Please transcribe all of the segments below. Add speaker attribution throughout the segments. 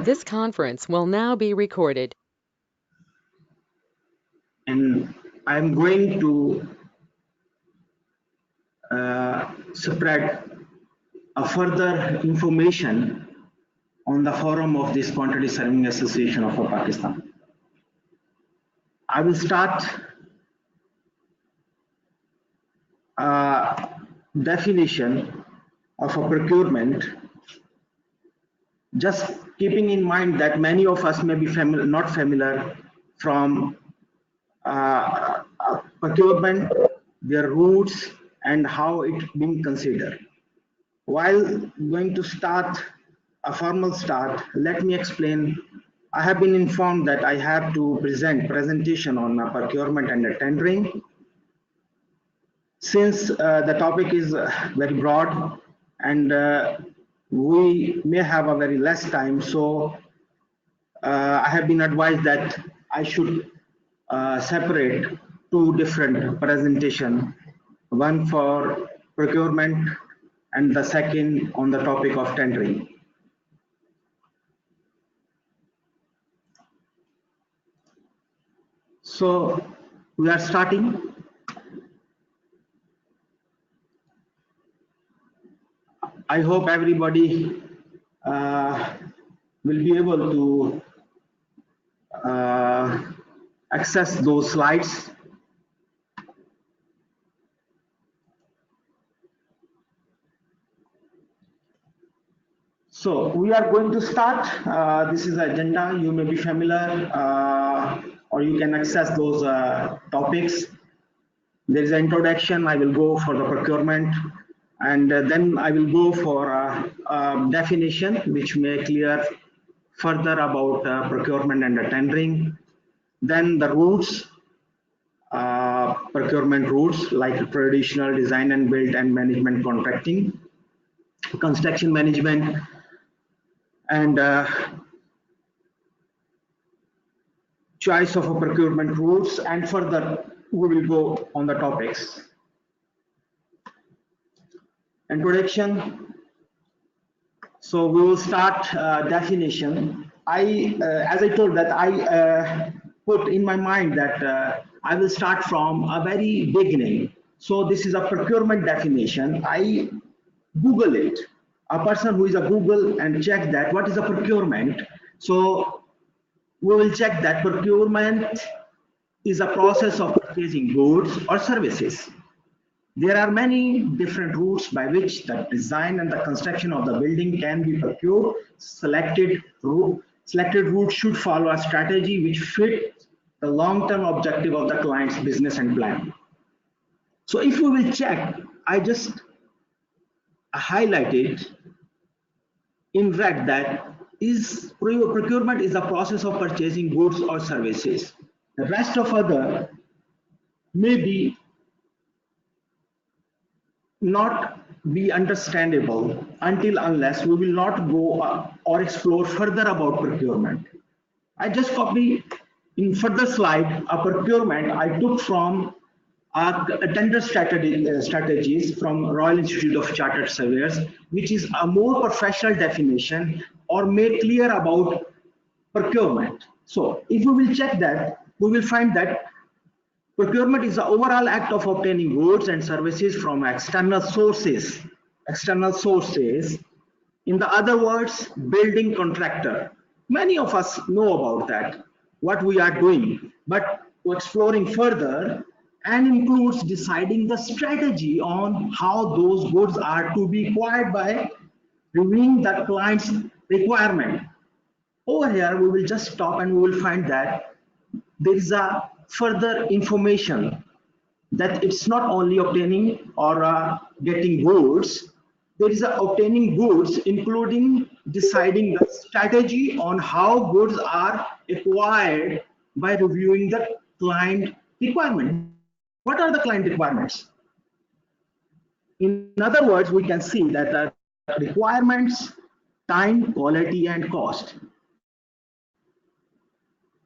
Speaker 1: This conference will now be recorded.
Speaker 2: And I'm going to spread a further information on the forum of this Quantity Surveying Association of Pakistan. I will start a definition of a procurement, just keeping in mind that many of us may be not familiar from procurement, their roots, and how it being considered. While going to start a formal start, let me explain. I have been informed that I have to present presentation on procurement and tendering. Since the topic is very broad and we may have a very less time, so I have been advised that I should separate two different presentation, one for procurement and the second on the topic of tendering. So we are starting. I hope everybody will be able to access those slides. So we are going to start. This is the agenda. You may be familiar or you can access those topics. There is an introduction. I will go for the procurement, and then I will go for a definition which may clear further about procurement and tendering. Then the roots, procurement roots like traditional design and build and management contracting, construction management, and choice of a procurement routes, and further we will go on the topics. Introduction. So we will start definition. As I told that I put in my mind that I will start from a very beginning. So this is a procurement definition. I Google it. A person who is a Google and check that what is a procurement. So we will check that procurement is a process of purchasing goods or services. There are many different routes by which the design and the construction of the building can be procured. Selected route should follow a strategy which fits the long-term objective of the client's business and plan. So if we will check, I just highlighted in red that procurement is the process of purchasing goods or services. The rest of other may be not be understandable until unless we will not go or explore further about procurement. I just copy in further slide a procurement I took from a tender strategies from Royal Institute of Chartered Surveyors, which is a more professional definition or made clear about procurement. So if we will check that, we will find that procurement is the overall act of obtaining goods and services from external sources. In the other words, building contractor. Many of us know about that, what we are doing, but exploring further and includes deciding the strategy on how those goods are to be acquired by reviewing the client's requirement. Over here, we will just stop and we will find that there is a further information that it's not only obtaining or getting goods, there is obtaining goods including deciding the strategy on how goods are acquired by reviewing the client requirement. What are the client requirements? In other words, we can see that the requirements, time, quality, and cost,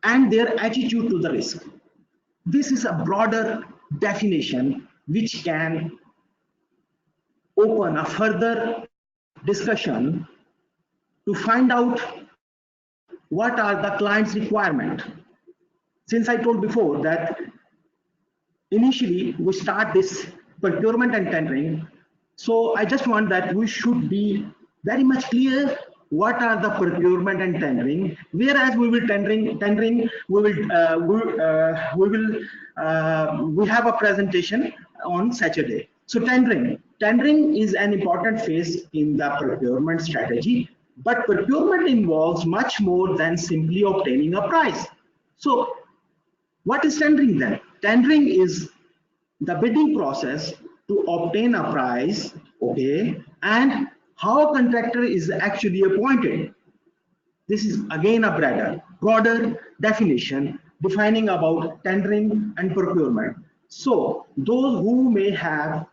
Speaker 2: and their attitude to the risk. This is a broader definition which can open a further discussion to find out what are the client's requirement. Since I told before that initially we start this procurement and tendering, so I just want that we should be very much clear what are the procurement and tendering, whereas we will we have a presentation on Saturday. So tendering is an important phase in the procurement strategy, but procurement involves much more than simply obtaining a price. So what is tendering then? Tendering is the bidding process to obtain a price, okay, and how a contractor is actually appointed. This is again a broader definition defining about tendering and procurement. So those who may have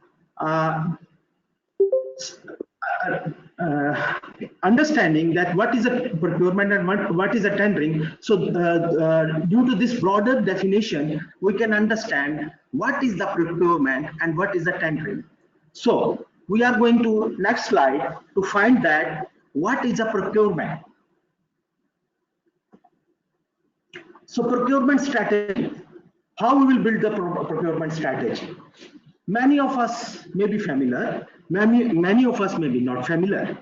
Speaker 2: understanding that what is a procurement and what is a tendering, so due to this broader definition we can understand what is the procurement and what is the tendering. So we are going to next slide to find that what is a procurement. So procurement strategy, how we will build the procurement strategy. Many of us may be familiar, many of us may be not familiar.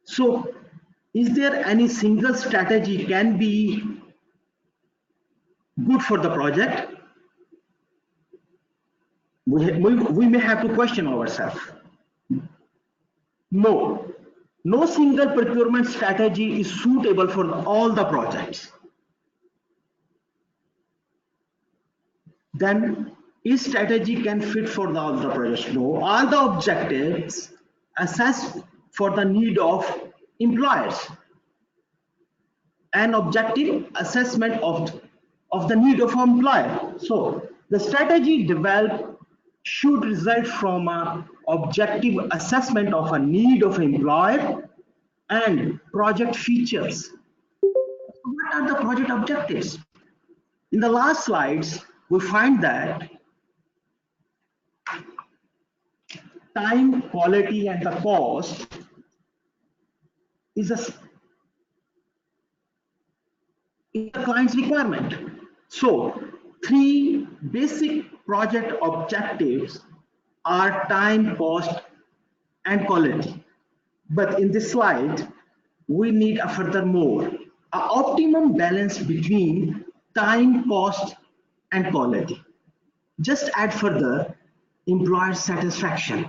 Speaker 2: So is there any single strategy can be good for the project? We may have to question ourselves. No single procurement strategy is suitable for all the projects. Then each strategy can fit for all the projects. No, all the objectives assess for the need of employers. An objective assessment of the need of employer. So the strategy developed should result from an objective assessment of a need of employer and project features. What are the project objectives? In the last slides, we find that time, quality, and the cost is the client's requirement. So three basic project objectives are time, cost, and quality. But in this slide, we need a furthermore, an optimum balance between time, cost, and quality. Just add further employer satisfaction.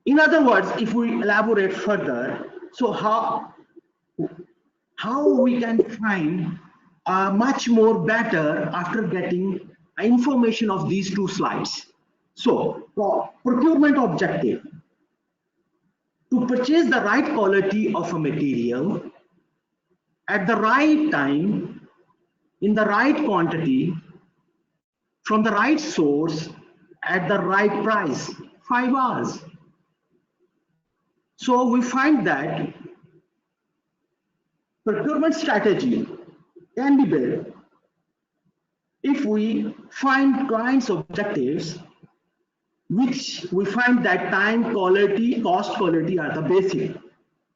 Speaker 2: In other words, if we elaborate further, so how we can find much more better after getting information of these two slides. So procurement objective, to purchase the right quality of a material at the right time, in the right quantity, from the right source, at the right price, 5 hours. So we find that procurement strategy can be built if we find clients' objectives, which we find that time, quality, cost, quality are the basic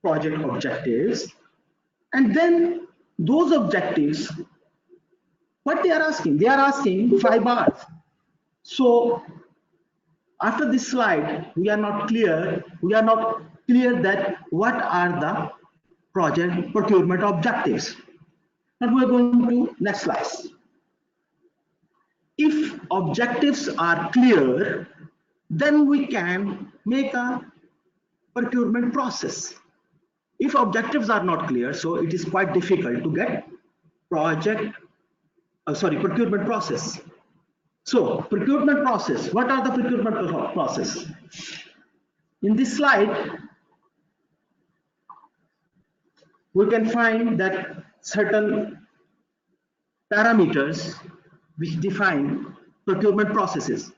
Speaker 2: project objectives. And then those objectives, what they are asking? They are asking 5 hours. So after this slide, we are not clear that what are the project procurement objectives. Now we are going to next slide. If objectives are clear, then we can make a procurement process. If objectives are not clear, so it is quite difficult to get procurement process. So procurement process, what are the procurement process? In this slide, we can find that certain parameters which define procurement processes.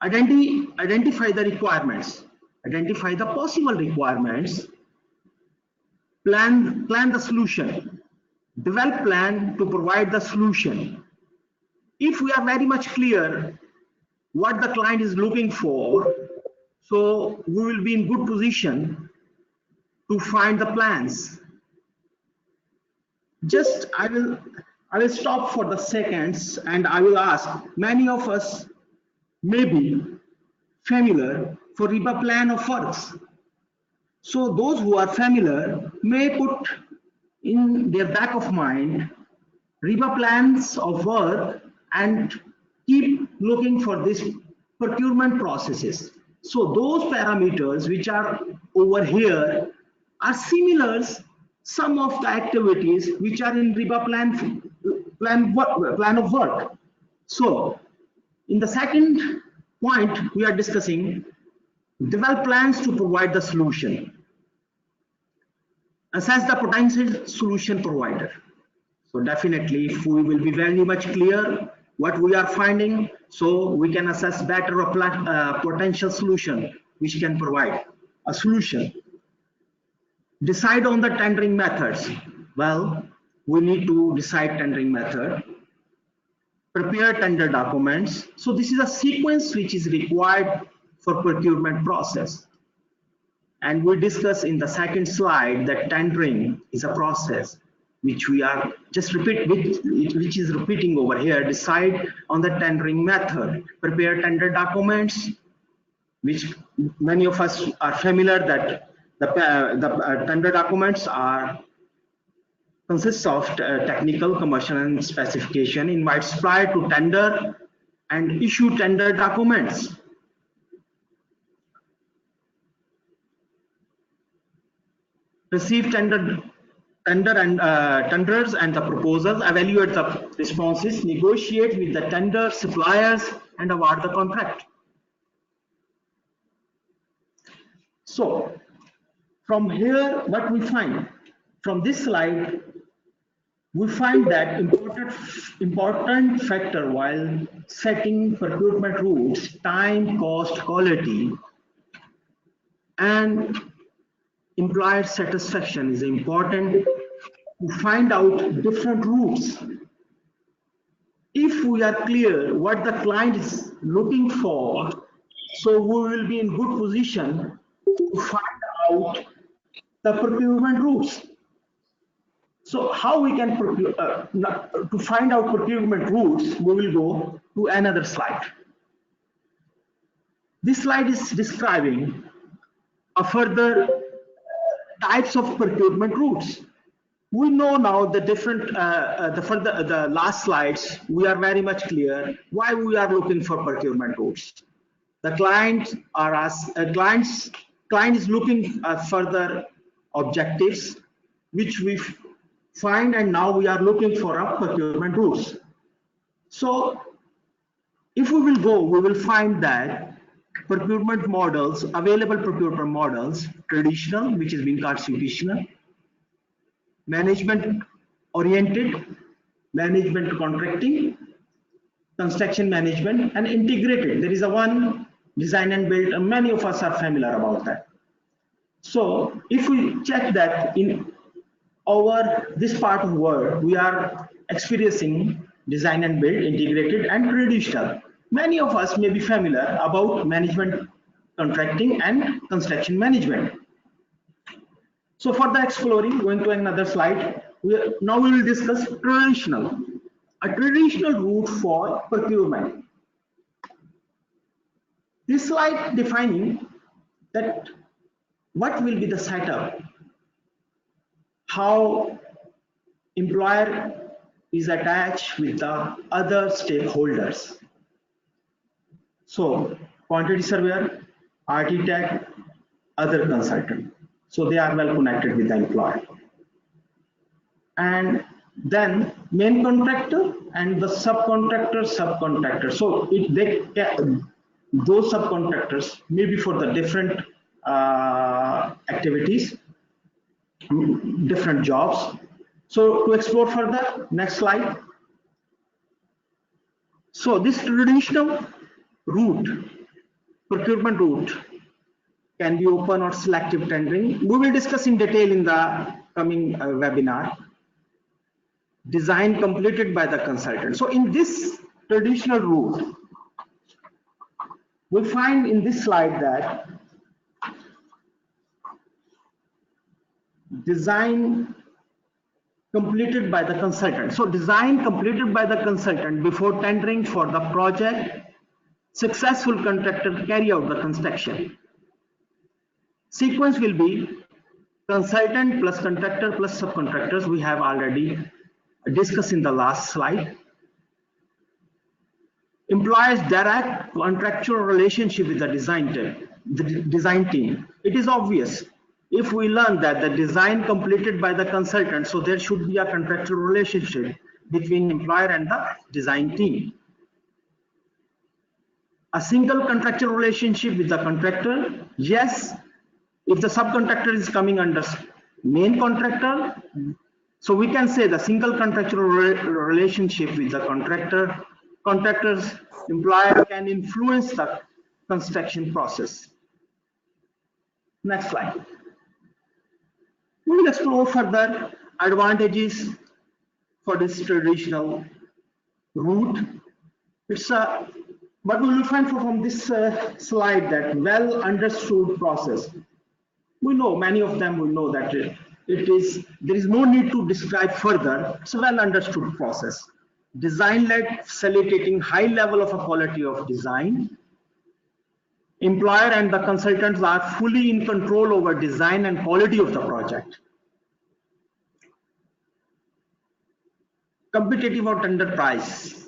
Speaker 2: Identify the requirements, identify the possible requirements, plan the solution, develop plan to provide the solution. If we are very much clear what the client is looking for, So we will be in good position to find the plans. Just I will stop for the seconds and I will ask, many of us may be familiar for RIBA plan of works. So those who are familiar may put in their back of mind RIBA plans of work and keep looking for this procurement processes. So those parameters which are over here are similar some of the activities which are in RIBA plan of work. So in the second point we are discussing develop plans to provide the solution. Assess the potential solution provider. So definitely we will be very much clear what we are finding, so we can assess better a potential solution which can provide a solution. Decide on the tendering methods. Well, we need to decide tendering method. Prepare tender documents. So this is a sequence which is required for procurement process. And we discuss in the second slide that tendering is a process which we are just which is repeating over here. Decide on the tendering method. Prepare tender documents, which many of us are familiar that the tender documents are consists of technical, commercial, and specification. Invite supplier to tender and issue tender documents. Receive tenders and the proposals, evaluate the responses, negotiate with the tender suppliers, and award the contract. So from here, what we find from this slide, we find that important factor while setting procurement routes: time, cost, quality, and employer satisfaction is important to find out different routes. If we are clear what the client is looking for, so we will be in good position to find out the procurement routes. So how we can to find out procurement routes, we will go to another slide. This slide is describing a further types of procurement routes. We know now the different, the last slides, we are very much clear why we are looking for procurement routes. The client is looking at further objectives, which we find, and now we are looking for a procurement routes. So if we will go, we will find that procurement models, available procurement models, traditional, which is being called situational, management oriented, management contracting, construction management, and integrated. There is a one design and build, and many of us are familiar about that. So if we check that in this part of the world, we are experiencing design and build, integrated, and traditional. Many of us may be familiar about management contracting and construction management. So for the exploring, going to another slide, now we will discuss traditional, a traditional route for procurement. This slide defining that what will be the setup, how employer is attached with the other stakeholders. So quantity surveyor, architect, other consultant. So they are well connected with the employer. And then main contractor and the subcontractor. So those subcontractors may be for the different activities, different jobs. So to explore further, next slide. So this traditional route, procurement route, can be open or selective tendering. We will discuss in detail in the coming webinar. Design completed by the consultant. So in this traditional route, We find in this slide that design completed by the consultant. So design completed by the consultant before tendering for the project, successful contractor carry out the construction. Sequence will be consultant plus contractor plus subcontractors. We have already discussed in the last slide. Employers direct contractual relationship with the design team. It is obvious if we learn that the design completed by the consultant, so there should be a contractual relationship between employer and the design team. A single contractual relationship with the contractor, yes, if the subcontractor is coming under main contractor, so we can say the single contractual relationship with the contractor's employer can influence the construction process. Next slide. We will explore further advantages for this traditional route. But we will find from this slide that well understood process. We know, many of them will know that there is no need to describe further. It's a well understood process. Design-led, facilitating high level of quality of design. Employer and the consultants are fully in control over design and quality of the project. Competitive or tender price.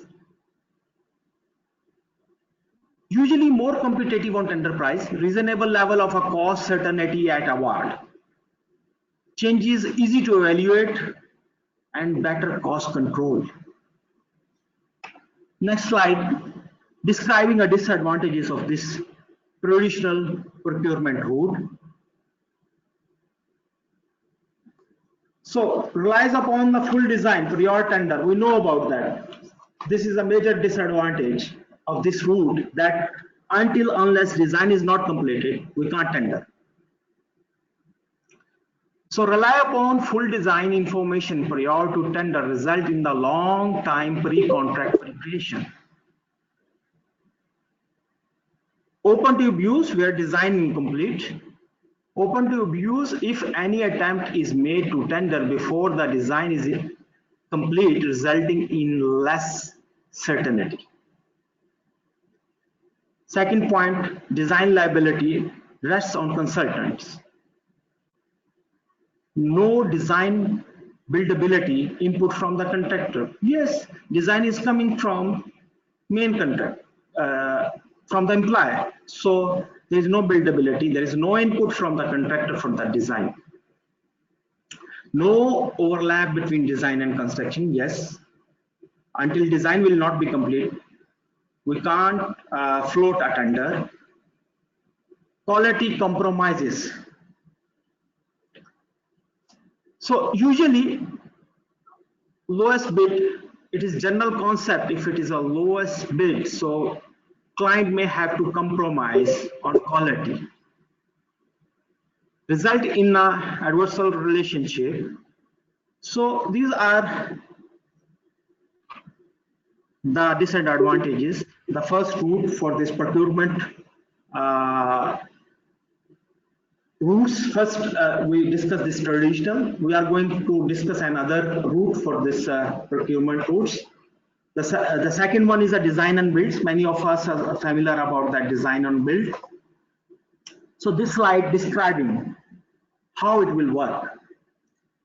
Speaker 2: Usually more competitive on tender price, reasonable level of a cost certainty at award. Change is easy to evaluate and better cost control. Next slide, describing the disadvantages of this traditional procurement route. So relies upon the full design prior tender. We know about that. This is a major disadvantage of this route, that unless design is not completed, we can't tender. So rely upon full design information prior to tender result in the long time pre-contract preparation. Open to abuse where design incomplete. Open to abuse if any attempt is made to tender before the design is complete, resulting in less certainty. Second point, design liability rests on consultants. No design buildability input from the contractor. Yes, design is coming from main contract, from the employer. So there is no buildability, there is no input from the contractor for the design. No overlap between design and construction. Yes, until design will not be complete, we can't float a tender. Quality compromises. So usually lowest bid, it is general concept if it is a lowest bid, so client may have to compromise on quality. Result in a adversarial relationship. So these are the disadvantages. The first route for this procurement routes. First, we discuss this traditional. We are going to discuss another route for this procurement routes. The second one is a design and build. Many of us are familiar about that design and build. So this slide describing how it will work.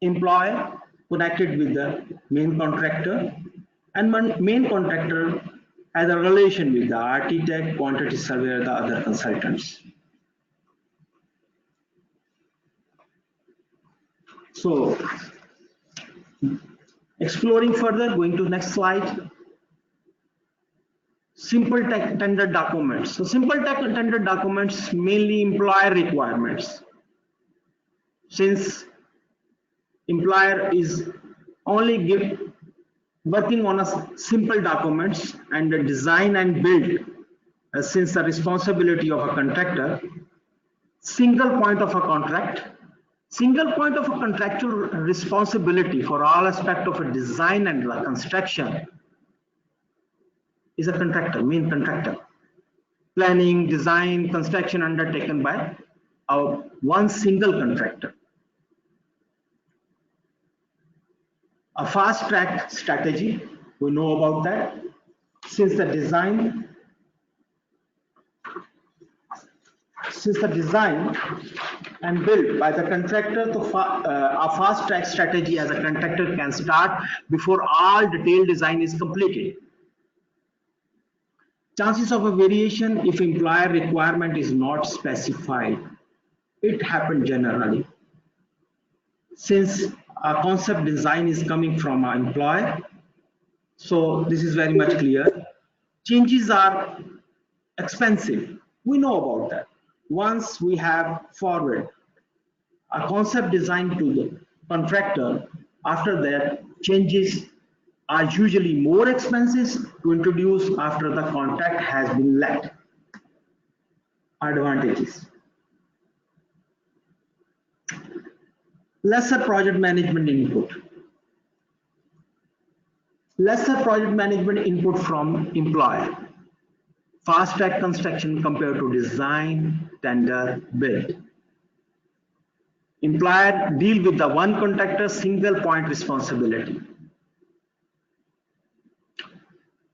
Speaker 2: Employer connected with the main contractor, and main contractor has a relation with the architect, quantity surveyor, the other consultants. So exploring further, going to next slide. Simple tender documents. So simple tender documents mainly employer requirements. Since employer is only working on a simple documents, and the design and build, since the responsibility of a contractor, single point of a contract, single point of a contractual responsibility for all aspect of a design and construction is a contractor, main contractor. planning, design, construction undertaken by one single contractor. A fast track strategy, we know about that. Since the design and build by the contractor, a fast track strategy as a contractor can start before all detailed design is completed. Chances of a variation if employer requirement is not specified. It happens generally. Since a concept design is coming from an employer, so this is very much clear. Changes are expensive. We know about that. Once we have forward a concept design to the contractor, after that changes are usually more expensive to introduce after the contract has been let. Advantages. Lesser project management input. Lesser project management input from employer. Fast track construction compared to design, tender, build. Employer deal with the one contractor single point responsibility.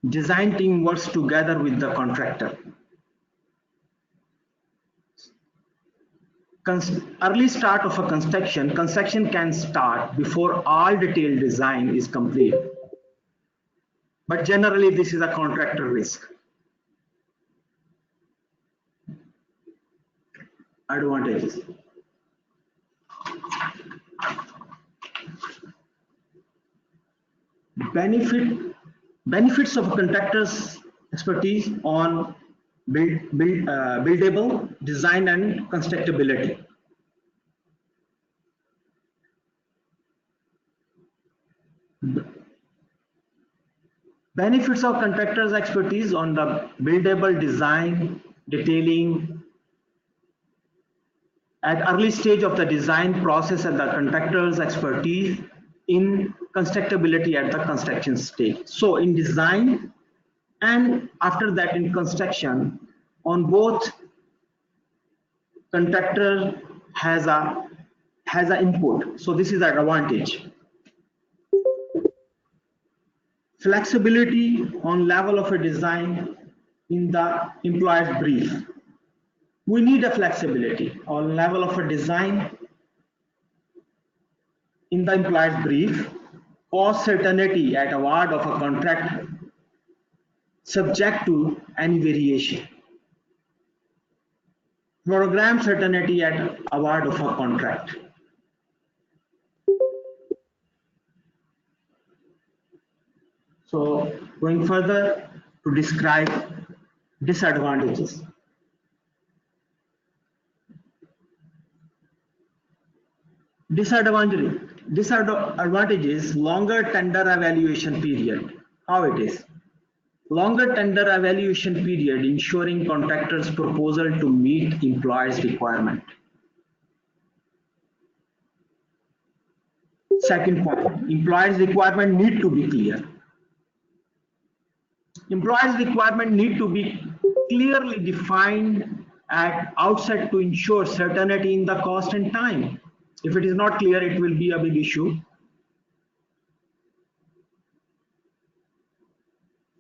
Speaker 2: Design team works together with the contractor. Early start of a construction can start before all detailed design is complete. But generally this is a contractor risk. Advantages. Benefits of a contractor's expertise on buildable design and constructability. Benefits of contractor's expertise on the buildable design, detailing, at early stage of the design process and the contractor's expertise in constructability at the construction stage. So in design and after that in construction, on both contractor has a input. So this is an advantage. Flexibility on level of a design in the employer's brief. We need a flexibility on level of a design in the employer's brief, cost certainty at award of a contract subject to any variation. Program certainty at award of a contract. So going further to describe disadvantages. Disadvantage is longer tender evaluation period. How it is? Longer tender evaluation period ensuring contractor's proposal to meet employer's requirement. Second point, employer's requirement need to be clear. Employer's requirement need to be clearly defined at outset to ensure certainty in the cost and time. If it is not clear, it will be a big issue.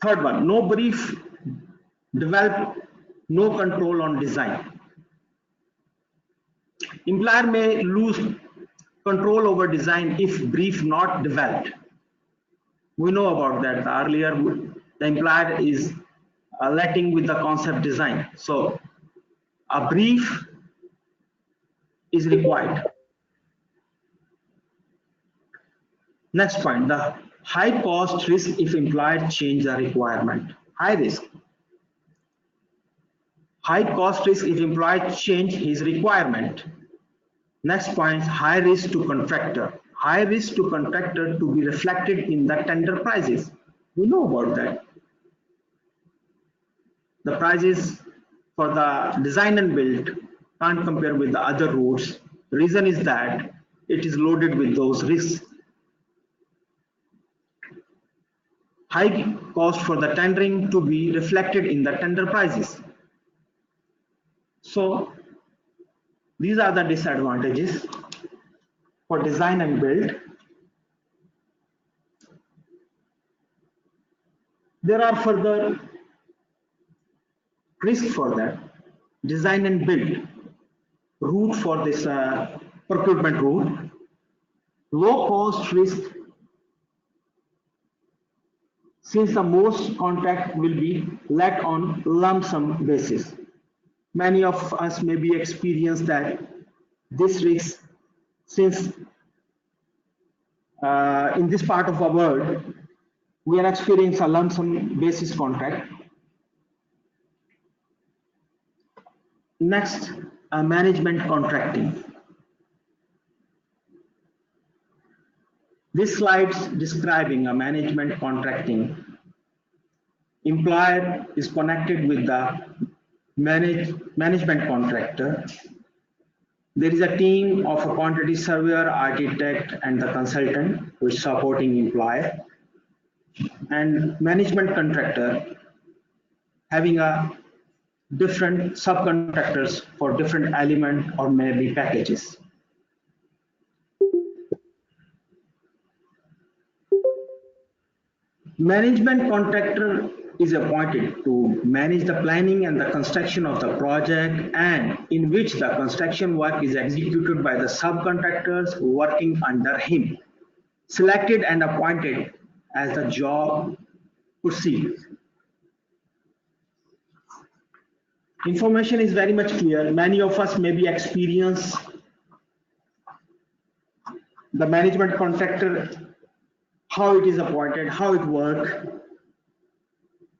Speaker 2: Third one, no brief developed, no control on design. Employer may lose control over design if brief not developed. We know about that. Earlier, the employer is letting with the concept design. So a brief is required. Next point, the high cost risk if employer change the requirement. High risk. High cost risk if employer change his requirement. Next point, high risk to contractor. High risk to contractor to be reflected in the tender prices. We know about that. The prices for the design and build can't compare with the other routes. The reason is that it is loaded with those risks. High cost for the tendering to be reflected in the tender prices. So these are the disadvantages for design and build. There are further risks for that. Design and build route for this procurement route. Low cost risk, since the most contract will be let on lump sum basis. Many of us may be experienced that this risk, since in this part of our world, we are experiencing a lump sum basis contract. Next, management contracting. This slide is describing a management contracting. Employer is connected with the management contractor. There is a team of a quantity surveyor, architect, and the consultant who is supporting employer. And management contractor having a different subcontractors for different element or maybe packages. Management contractor is appointed to manage the planning and the construction of the project, and in which the construction work is executed by the subcontractors working under him, selected and appointed as the job proceeds. Information is very much clear. Many of us maybe experience the management contractor, how it is appointed, how it works.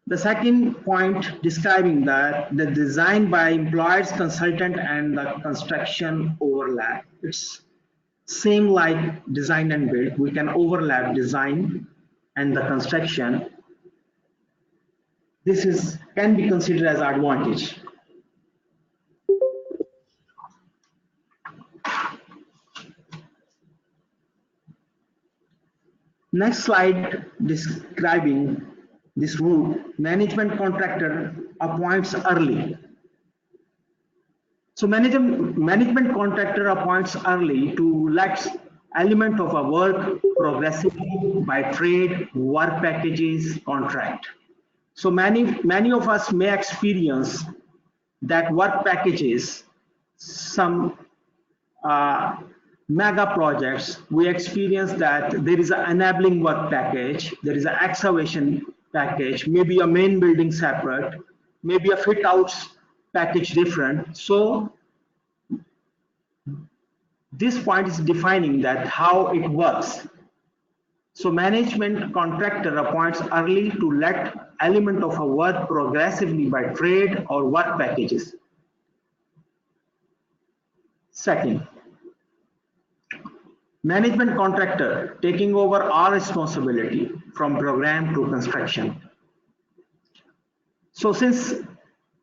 Speaker 2: The second point describing that the design by employer's consultant and the construction overlap. It's same like design and build. We can overlap design and the construction. This can be considered as advantage. Next slide describing this route. Management contractor appoints early. So management contractor appoints early to let element of a work progressively by trade, work packages, contract. So many of us may experience that work packages, some mega projects, we experience that there is an enabling work package, there is an excavation package, maybe a main building separate, maybe a fit outs package different. So this point is defining that how it works. So management contractor appoints early to let element of a work progressively by trade or work packages. Second, management contractor taking over all responsibility from program to construction. So since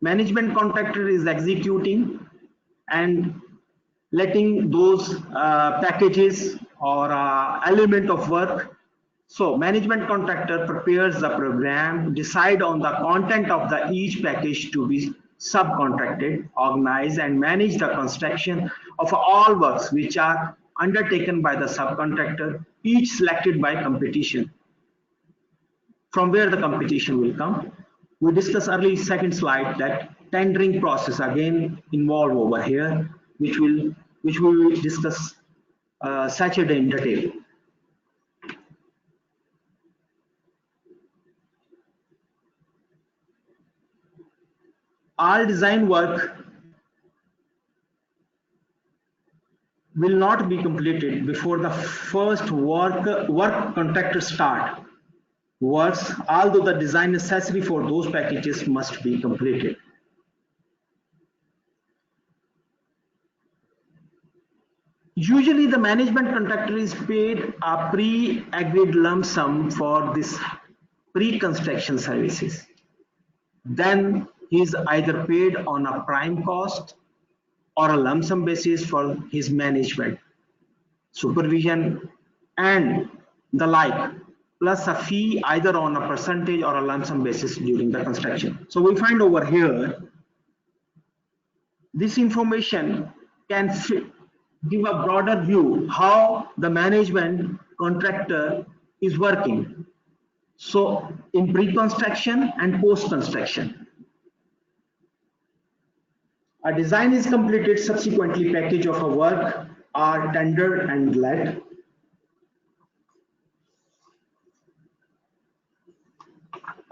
Speaker 2: management contractor is executing and letting those packages or element of work, so management contractor prepares the program, decide on the content of the each package to be subcontracted, organize and manage the construction of all works which are undertaken by the subcontractor, each selected by competition. From where the competition will come? We discussed early second slide that tendering process again involved over here, which we will discuss Saturday in detail. All design work will not be completed before the first work contractor start works, although the design necessary for those packages must be completed. Usually the management contractor is paid a pre-agreed lump sum for this pre-construction services. Then he is either paid on a prime cost or a lump sum basis for his management, supervision and the like, plus a fee either on a percentage or a lump sum basis during the construction. So we find over here This information can give a broader view how the management contractor is working. So in pre-construction and post-construction, a design is completed, subsequently package of a work are tendered and let.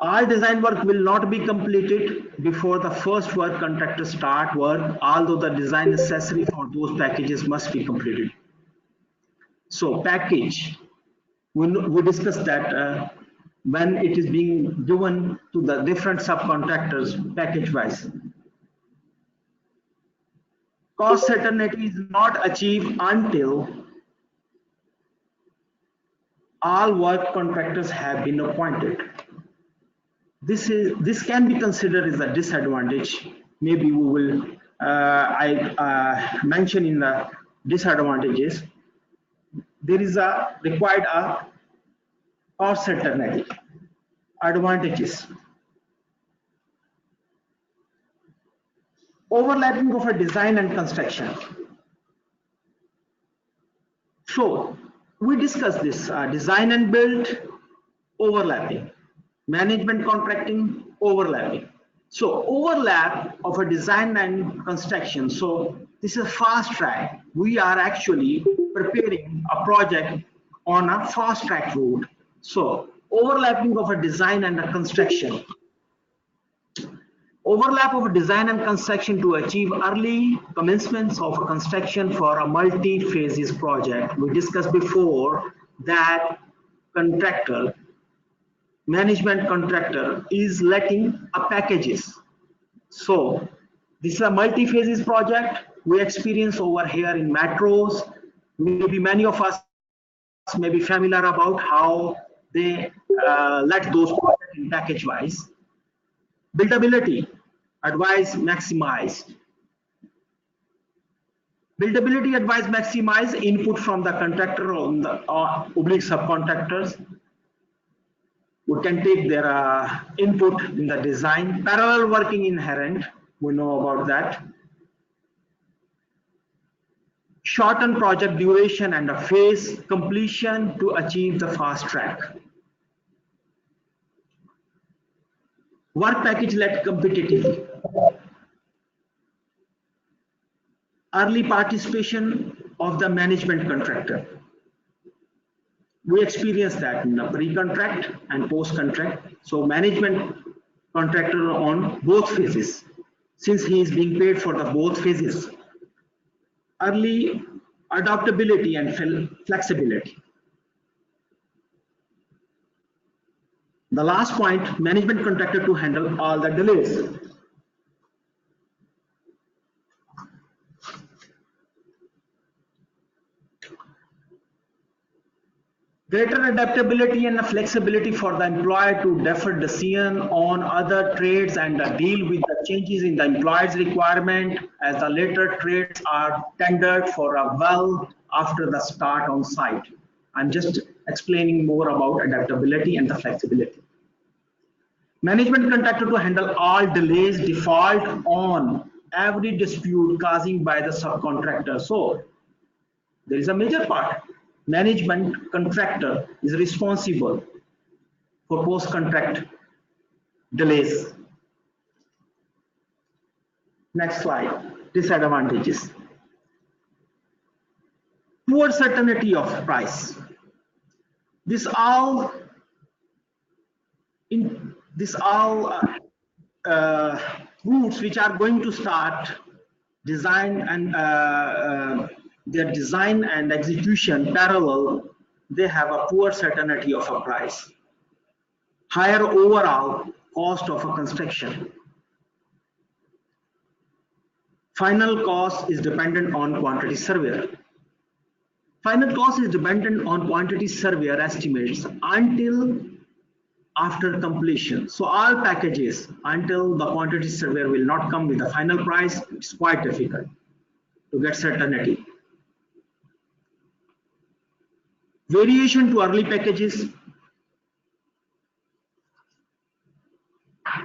Speaker 2: All design work will not be completed before the first work contractor start work, although the design necessary for those packages must be completed. So package, we discussed that when it is being given to the different subcontractors package wise. Cost certainty is not achieved until all work contractors have been appointed. This can be considered as a disadvantage. Maybe we will mention in the disadvantages. There is a required cost certainty. Advantages: overlapping of a design and construction. So we discussed this design and build, overlapping, management contracting, overlapping. So overlap of a design and construction. So this is a fast track. We are actually preparing a project on a fast track road. So overlapping of a design and a construction. Overlap of design and construction to achieve early commencements of a construction for a multi-phases project. We discussed before that contractor, management contractor is letting a packages. So this is a multi-phases project we experience over here in metros. Maybe many of us may be familiar about how they let those projects in package wise. Buildability, advice maximize. Buildability advice maximize input from the contractor on the oblique subcontractors. We can take their input in the design. Parallel working inherent, we know about that. Shorten project duration and a phase completion to achieve the fast track. Work package let competitively. Early participation of the management contractor. We experience that in the pre-contract and post-contract. So management contractor on both phases, since he is being paid for the both phases. Early adaptability and flexibility. The last point, management contractor to handle all the delays. Greater adaptability and flexibility for the employer to defer decision on other trades and deal with the changes in the employer's requirement as the later trades are tendered for a well after the start on site. I'm just explaining more about adaptability and the flexibility. Management contractor to handle all delays, default on every dispute causing by the subcontractor. So there is a major part. Management contractor is responsible for post-contract delays. Next slide, disadvantages. Poor certainty of price. This all routes which are going to start design and their design and execution parallel, they have a poor certainty of a price. Higher overall cost of a construction. Final cost is dependent on quantity surveyor. Final cost is dependent on quantity surveyor estimates until after completion. So all packages until the quantity surveyor will not come with the final price, it's quite difficult to get certainty. Variation to early packages.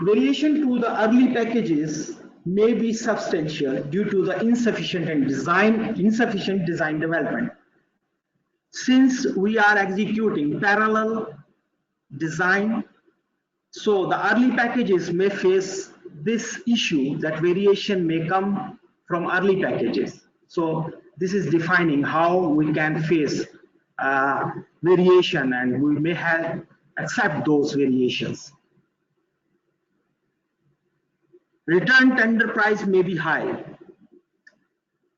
Speaker 2: Variation to the early packages may be substantial due to the insufficient design development. Since we are executing parallel design, so the early packages may face this issue that variation may come from early packages. So this is defining how we can face variation, and we may have accept those variations. Return tender price may be high.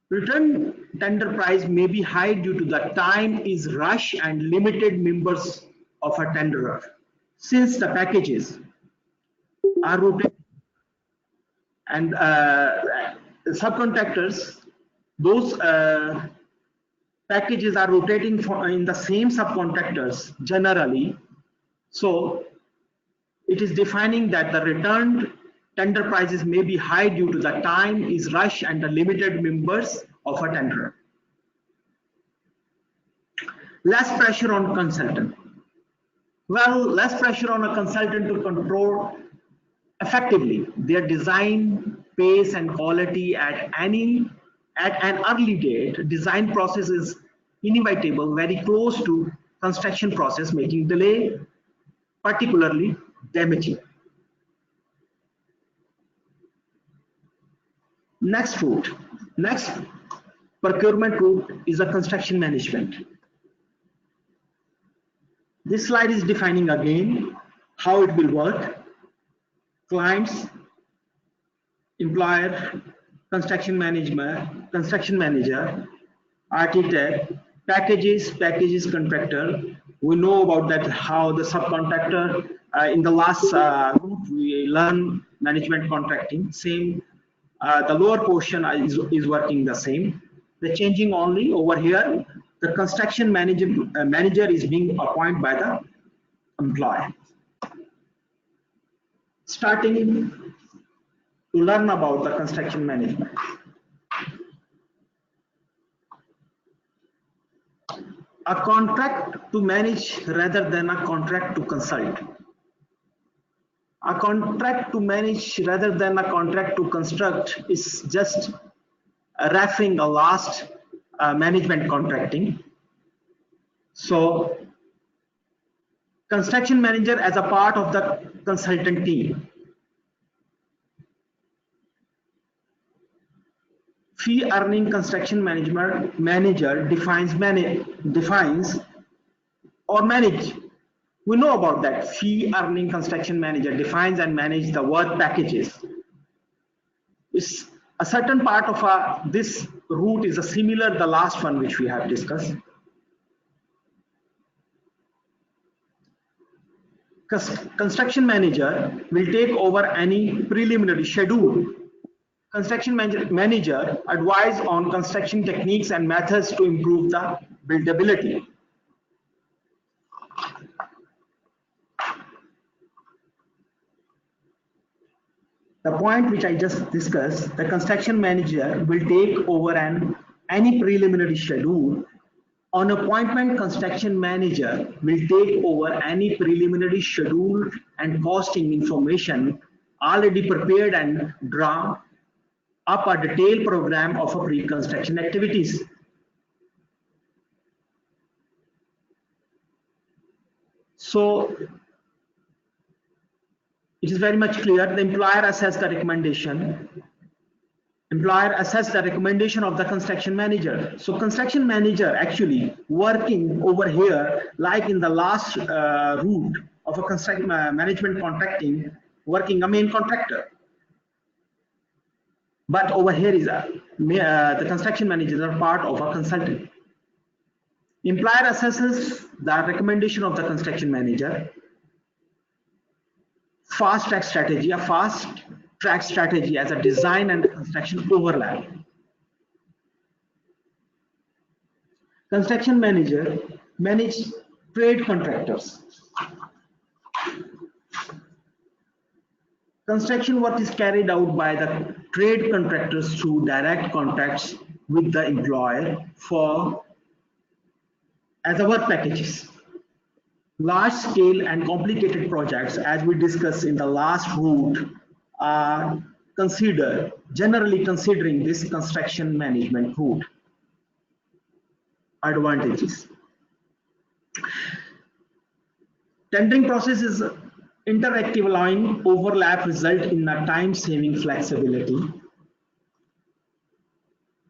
Speaker 2: Return tender price may be high due to the time is rush and limited members of a tenderer. Since the packages are rotated and subcontractors, those packages are rotating in the same subcontractors generally. So it is defining that the returned tender prices may be high due to the time is rush and the limited members of a tenderer. Less pressure on consultant. Well, less pressure on a consultant to control effectively their design, pace, and quality at an early date. Design process is inevitable, very close to construction process, making delay particularly damaging. Next procurement route is a construction management. This slide is defining again how it will work. Clients, employer, construction manager, architect, packages contractor. We know about that, how the subcontractor, in the last route we learn management contracting, same, the lower portion is working the same. The changing only over here, the construction manager is being appointed by the employer. Starting to learn about the construction management. A contract to manage rather than a contract to consult. A contract to manage rather than a contract to construct is just referring a last management contracting. So construction manager as a part of the consultant team. Fee earning construction manager defines or manage. We know about that. Fee earning construction manager defines and manages the work packages. It's a certain part of this route is a similar the last one which we have discussed. Construction manager will take over any preliminary schedule. Construction manager advise on construction techniques and methods to improve the buildability. The point which I just discussed, the construction manager will take over any preliminary schedule. On appointment, construction manager will take over any preliminary schedule and costing information already prepared and draw up a detailed program of a pre-construction activities. So it is very much clear. The employer assess the recommendation. Employer assess the recommendation of the construction manager. So construction manager actually working over here, like in the last route of a construction management contracting, working a main contractor. But over here is the construction managers are part of a consultant. Employer assesses the recommendation of the construction manager. Fast track strategy, a fast track strategy as a design and construction overlap. Construction manager manage trade contractors. Construction work is carried out by the trade contractors through direct contracts with the employer as a work packages. Large scale and complicated projects, as we discussed in the last route, are generally considering this construction management route. Advantages. Tendering process is interactive, allowing overlap result in a time-saving flexibility.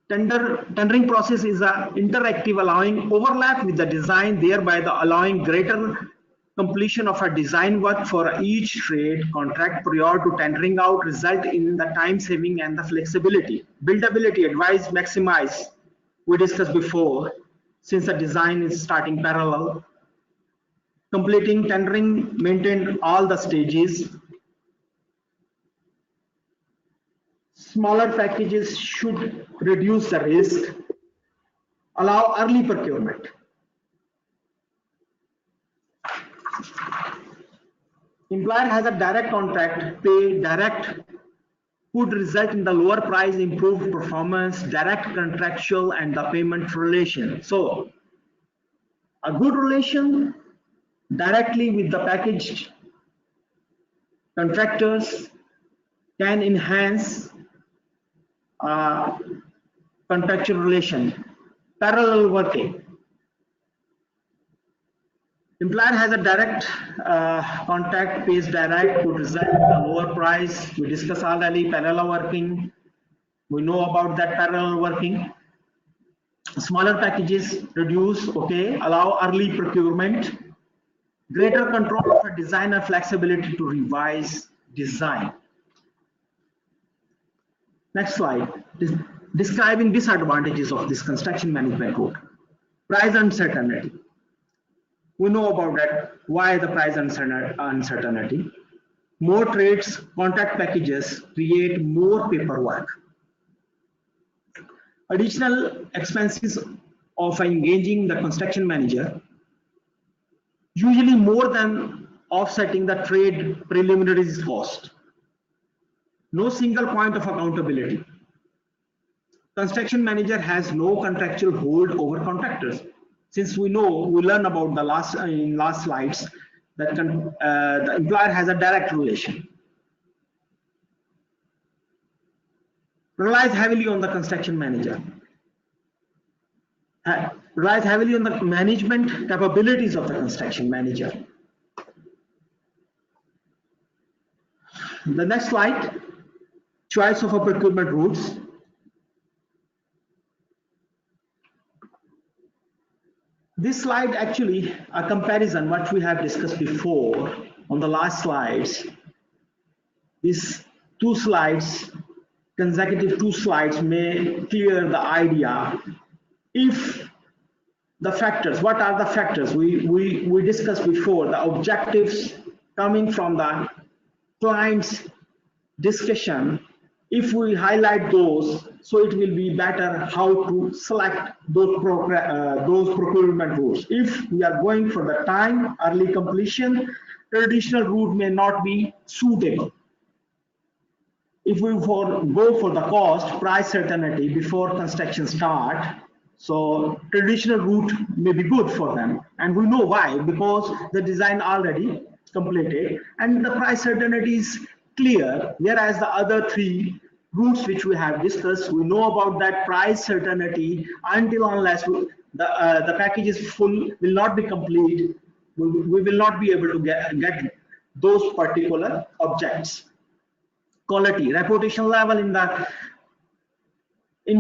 Speaker 2: Tendering process is a interactive, allowing overlap with the design, thereby allowing greater completion of a design work for each trade contract prior to tendering out, result in the time saving and the flexibility. Buildability, advice, maximize. We discussed before, since the design is starting parallel. Completing tendering, maintain all the stages. Smaller packages should reduce the risk. Allow early procurement. Employer has a direct contract, pay direct, could result in the lower price, improved performance, direct contractual and the payment relation. So a good relation directly with the packaged contractors can enhance contractual relation. Parallel working. Employer has a direct contact, pays direct, could result in a lower price. We discussed already parallel working. We know about that parallel working. Smaller packages reduce, okay, allow early procurement. Greater control of a designer, flexibility to revise design. Next slide. Describing disadvantages of this construction management route. Price uncertainty. We know about that. Why the price uncertainty? More trades, contract packages create more paperwork. Additional expenses of engaging the construction manager, usually more than offsetting the trade preliminaries cost. No single point of accountability. Construction manager has no contractual hold over contractors. Since we learn about the last slides that the employer has a direct relation. Relies heavily on the construction manager. Relies heavily on the management capabilities of the construction manager. The next slide, choice of a procurement routes. This slide actually a comparison what we have discussed before on the last slides. These two slides, consecutive two slides may clear the idea. If the factors, what are the factors? We discussed before, the objectives coming from the client's discussion. If we highlight those, so it will be better how to select those procurement routes. If we are going for the time, early completion, traditional route may not be suitable. If we go for the cost, price certainty before construction start, so traditional route may be good for them. And we know why, because the design already completed and the price certainty is clear, whereas the other three routes which we have discussed, we know about that price certainty until unless the package is full, will not be complete, we will not be able to get those particular objects. Quality, reputation level in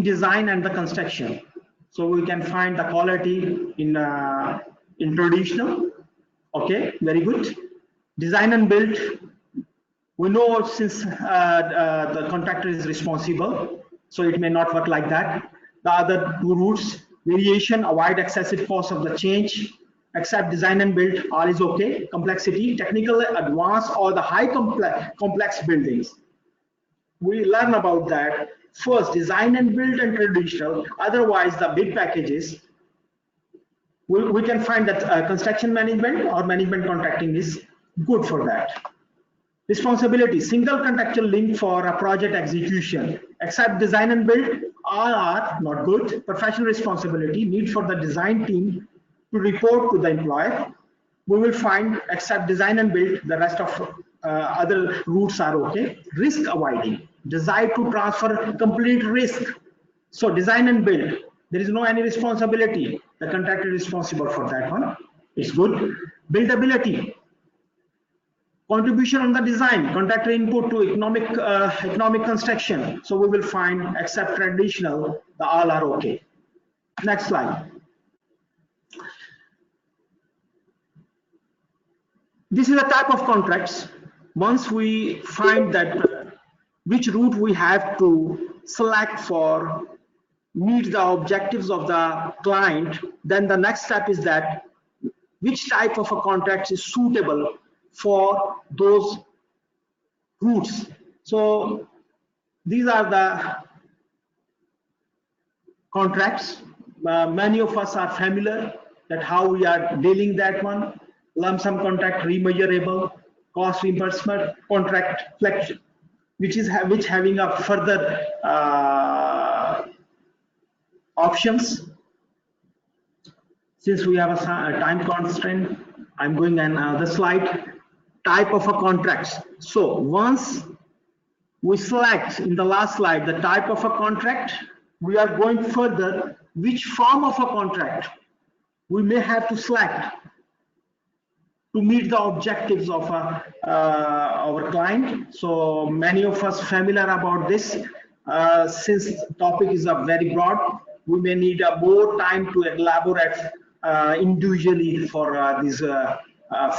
Speaker 2: design and the construction. So we can find the quality in traditional. Okay, very good. Design and build. We know since the contractor is responsible, so it may not work like that. The other two routes, variation, avoid excessive cost of the change, accept design and build, all is okay. Complexity, technical, advanced, or the high complex buildings. We learn about that. First, design and build and traditional, otherwise the big packages. We can find that construction management or management contracting is good for that. Responsibility, single contractual link for a project execution. Except design and build, all are not good. Professional responsibility, need for the design team to report to the employer. We will find except design and build, the rest of other routes are okay. Risk avoiding, desire to transfer complete risk. So design and build, there is no any responsibility. The contractor is responsible for that one. It's good. Buildability, contribution on the design, contractor input to economic construction. So we will find except traditional, the all are okay. Next slide. This is a type of contracts. Once we find that which route we have to select for meet the objectives of the client, then the next step is that which type of a contract is suitable for those routes. So these are the contracts. Many of us are familiar that how we are dealing that one. Lump sum contract, remeasurable, cost reimbursement, contract flexion, which having a further options. Since we have a time constraint, I'm going another slide. Type of a contracts. So once we select in the last slide the type of a contract, we are going further which form of a contract we may have to select to meet the objectives of our client. So many of us familiar about this. Since topic is a very broad, we may need more time to elaborate individually for this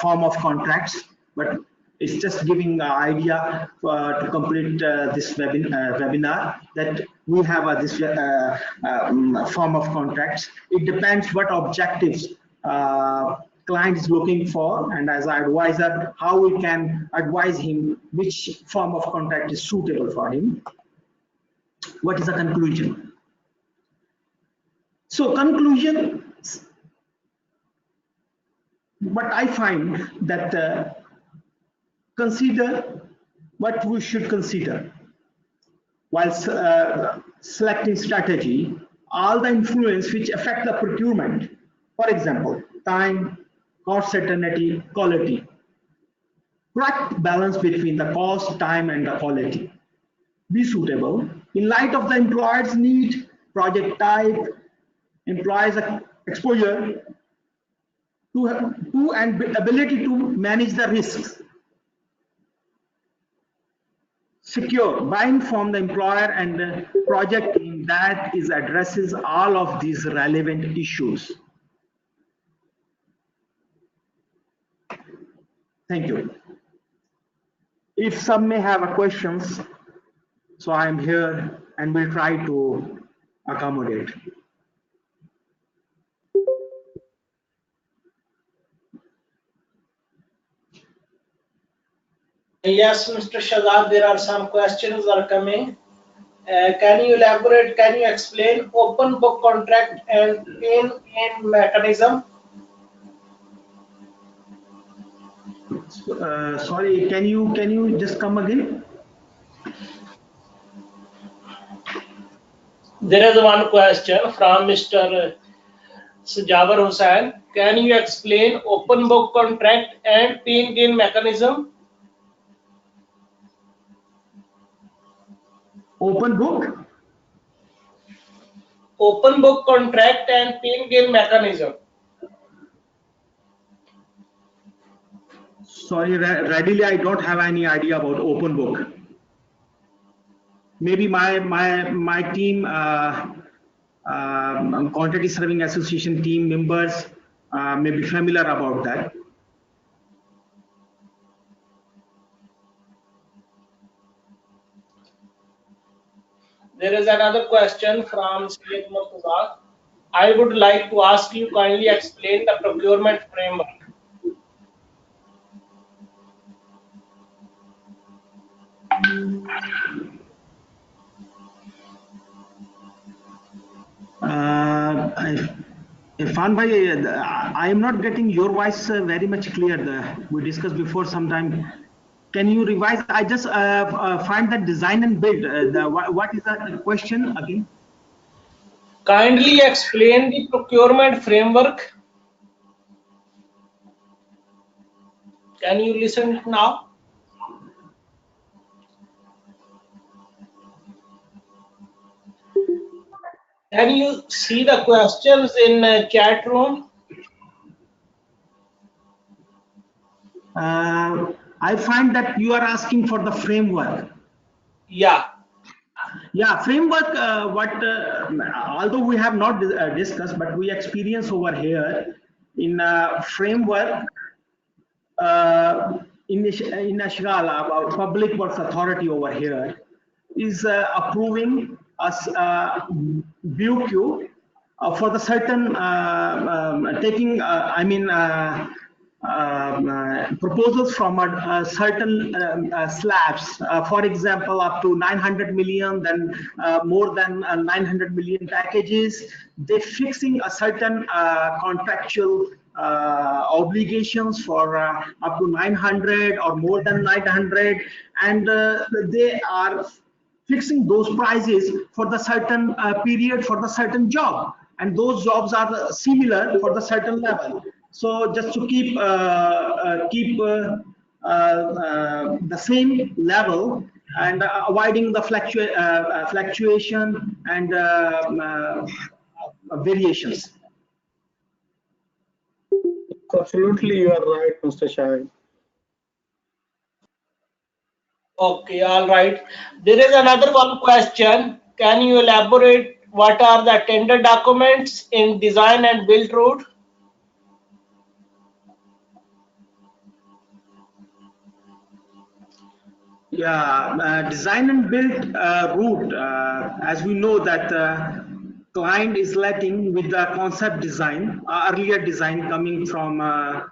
Speaker 2: form of contracts, but it's just giving an idea to complete this webinar that we have this form of contracts. It depends what objectives client is looking for, and as an advisor, how we can advise him which form of contract is suitable for him. What is the conclusion? So conclusion, what I find that consider what we should consider while selecting strategy, all the influence which affect the procurement. For example, time, cost certainty, quality. Correct balance between the cost, time, and the quality. Be suitable in light of the employer's need, project type, employer's exposure to and ability to manage the risks. Secure, buy-in from the employer and the project team that is addresses all of these relevant issues. Thank you. If some may have a questions, so I am here and will try to accommodate.
Speaker 3: Yes, Mr. Shahzad, there are some questions are coming. Can you elaborate, can you explain open book contract and pain-gain mechanism?
Speaker 2: Sorry, can you just come again?
Speaker 3: There is one question from Mr. Sajavar Hussain. Can you explain open book contract and pain-gain mechanism?
Speaker 2: Open book?
Speaker 3: Open book contract and pain-gain mechanism.
Speaker 2: Sorry, readily I don't have any idea about open book. Maybe my team, Contract Serving Association team members may be familiar about that.
Speaker 3: There is another question from Syed Murtaza. I would like to ask you kindly explain the procurement framework.
Speaker 2: Irfan bhai, I am not getting your voice very much clear. We discussed before sometime. Can you revise? I just find that design and build. What is the question again?
Speaker 3: Kindly explain the procurement framework. Can you listen now? Can you see the questions in chat room?
Speaker 2: I find that you are asking for the framework.
Speaker 3: Yeah.
Speaker 2: Yeah, framework, although we have not discussed, but we experience over here in framework, in Ashgal, about Public Works Authority over here, is approving us BOQ for the certain taking, proposals from a certain slabs, for example, up to 900 million, then more than 900 million packages. They're fixing a certain contractual obligations for up to 900 or more than 900, and they are fixing those prices for the certain period for the certain job, and those jobs are similar for the certain level. So just to keep the same level and avoiding the fluctuation and variations.
Speaker 4: Absolutely, you are right, Mr. Shahid.
Speaker 3: Okay, all right. There is another one question. Can you elaborate what are the tender documents in design and build route?
Speaker 2: Yeah, design and build route, as we know that client is letting with the concept design, earlier design coming from the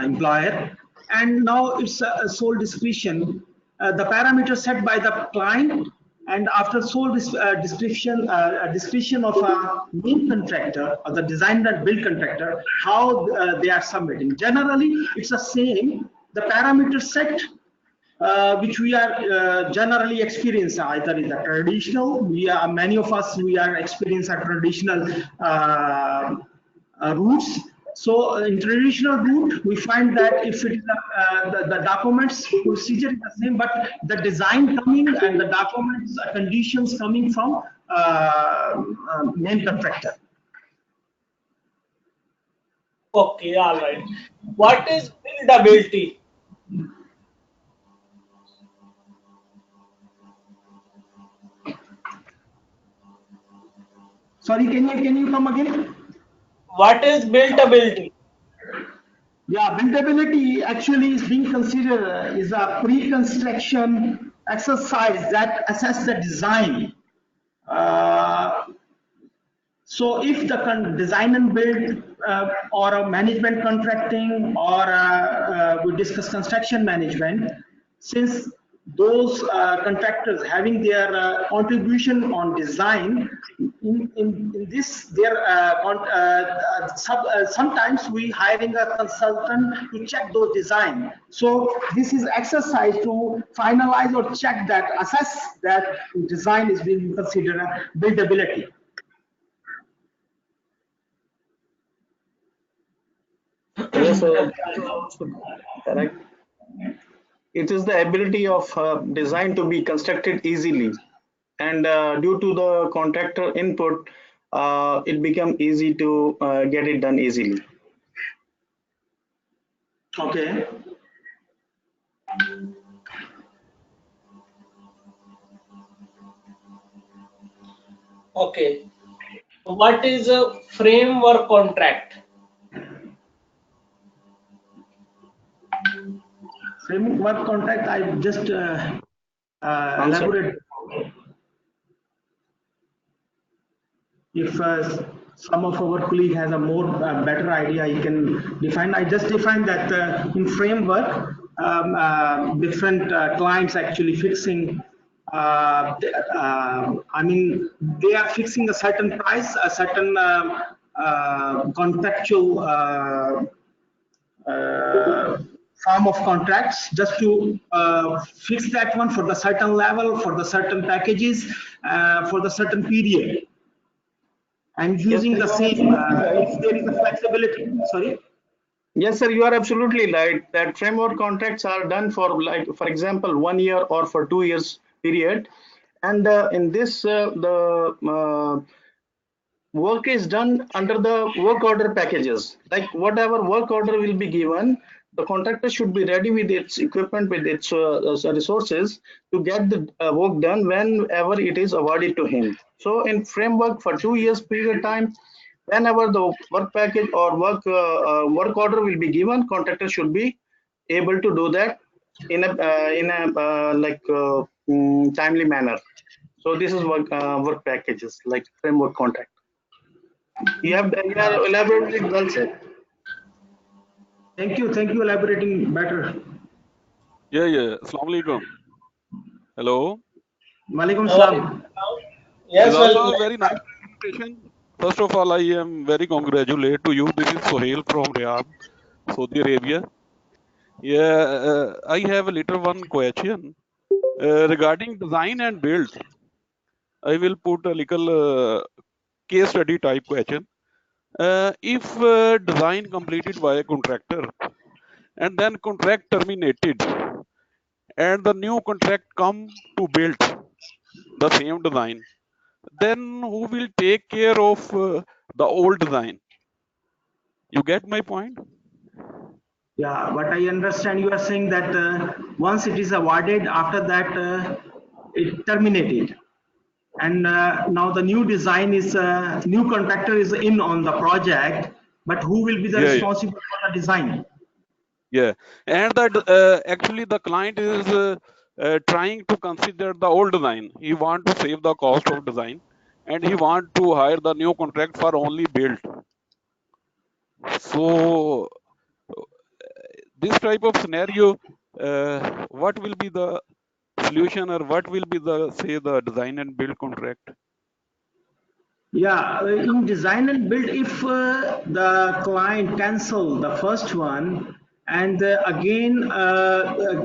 Speaker 2: employer, and now it's a sole discretion. The parameters set by the client, and after sole discretion of a main contractor or the design and build contractor, how they are submitting. Generally, it's the same. The parameter set which we are generally experience either in the traditional, many of us we are experience a traditional routes. So in traditional route, we find that if it is the documents procedure is the same, but the design coming and the documents conditions coming from main contractor.
Speaker 3: Okay, all right. What is buildability?
Speaker 2: Sorry, can you come again?
Speaker 3: What is buildability?
Speaker 2: Yeah, buildability actually is being considered is a pre-construction exercise that assess the design. So if the design and build or a management contracting or we discuss construction management, since those contractors having their contribution on design, in this their sometimes we hiring a consultant to check those design. So this is exercise to finalize or check that, assess that design is being considered buildability.
Speaker 4: Yes, correct. It is the ability of design to be constructed easily, and due to the contractor input, it become easy to get it done easily.
Speaker 2: Okay.
Speaker 3: Okay. What is a framework contract?
Speaker 2: Framework contract, I just elaborate. If some of our colleague has a more better idea, he can define. I just define that in framework, different clients actually fixing. I mean, they are fixing a certain price, a certain contractual form of contracts, just to fix that one for the certain level, for the certain packages, for the certain period. And using the same, if there is a flexibility. Sorry.
Speaker 4: Yes, sir, you are absolutely right that framework contracts are done for, like, for example, 1 year or for 2 years period, And in this, the work is done under the work order packages. Like whatever work order will be given, the contractor should be ready with its equipment, with its resources to get the work done whenever it is awarded to him. So in framework for 2 years period of time, whenever the work package or work order will be given, contractor should be able to do that in a timely manner. So this is work packages like framework contract. You have elaborated well, sir.
Speaker 2: Thank you elaborating better.
Speaker 5: Yeah, yeah. Assalamu alaikum. Hello.
Speaker 2: Walaikum
Speaker 3: Our-
Speaker 2: salam.
Speaker 5: It's
Speaker 3: Yes, well,
Speaker 5: also a very nice presentation. First of all, I am very congratulate to you. This is Sohail from Riyadh, Saudi Arabia. Yeah, I have a little one question regarding design and build. I will put a little case study type question. If design completed by a contractor and then contract terminated and the new contract come to build the same design, then who will take care of the old design? You get my point?
Speaker 2: Yeah, but I understand you are saying that once it is awarded, after that it terminated. And now the new design is, new contractor is in on the project, but who will be the
Speaker 5: Yeah, yeah,
Speaker 2: responsible for the design?
Speaker 5: yeah. And that actually the client is trying to consider the old design. He want to save the cost of design, and he want to hire the new contract for only build. So this type of scenario, what will be the solution, or what will be the say the design and build contract?
Speaker 2: Yeah, in design and build, if the client cancel the first one and again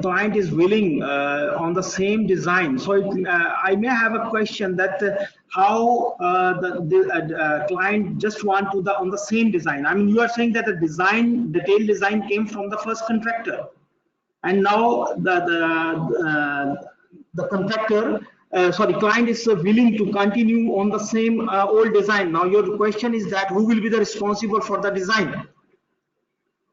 Speaker 2: client is willing on the same design, so I may have a question that how the client just want to the on the same design. I mean, you are saying that the design, detailed design came from the first contractor, and now the contractor, sorry, client is willing to continue on the same old design. Now your question is that who will be the responsible for the design?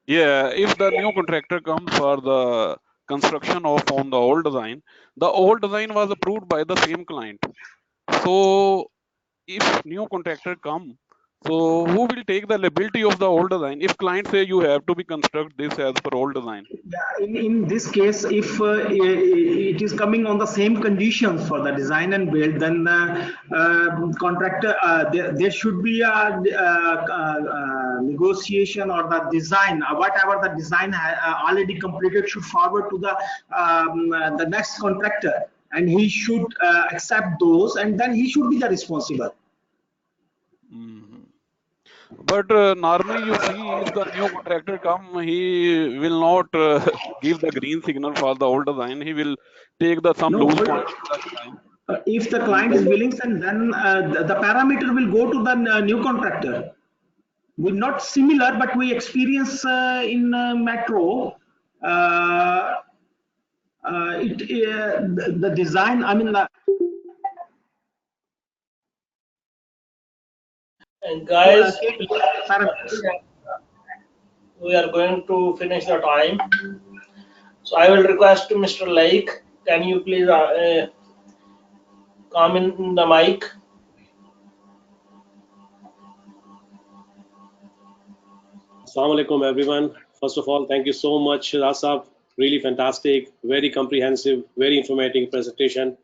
Speaker 5: Yeah, if the new contractor comes for the construction of on the old design was approved by the same client. So if new contractor come, so who will take the liability of the old design? If client say you have to be construct this as per old design.
Speaker 2: Yeah, in this case, if it is coming on the same conditions for the design and build, then contractor, there should be a negotiation, or the design, whatever the design already completed should forward to the next contractor, and he should accept those, and then he should be the responsible.
Speaker 5: Mhm. But normally you see if the new contractor come, he will not give the green signal for the old design. He will take the some
Speaker 2: No,
Speaker 5: loose point in the design.
Speaker 2: if the client is willing, then the parameter will go to the new contractor. We not similar, but we experience in metro. Uh, the design. I mean,
Speaker 3: and guys,
Speaker 2: take
Speaker 3: please,
Speaker 2: parameters.
Speaker 3: we are going to finish the time. So I will request to Mr. Lake, can you please come in the mic?
Speaker 6: Assalamu alaikum, everyone. First of all, thank you so much, Shahzad. Really fantastic, very comprehensive, very informative presentation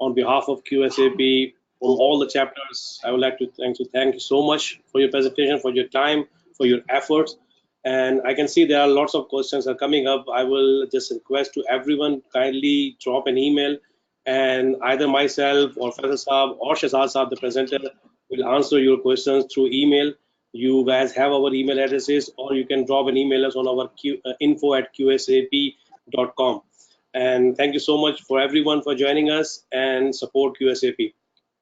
Speaker 6: on behalf of QSAP from all the chapters. I would like to thank you so much for your presentation, for your time, for your efforts. And I can see there are lots of questions are coming up. I will just request to everyone kindly drop an email, and either myself or Faisal Saab or Shahzad Saab, the presenter, will answer your questions through email. You guys have our email addresses, or you can drop an email us on our info@qsap.com. And thank you so much for everyone for joining us, and support QSAP.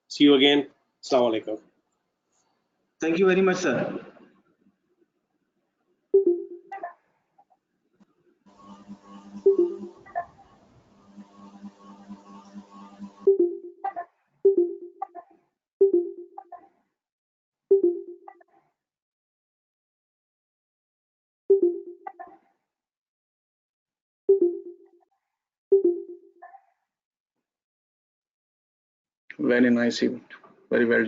Speaker 6: See you again. Assalamu alaikum.
Speaker 2: Thank you very much, sir.
Speaker 4: Very nice event. Very well done.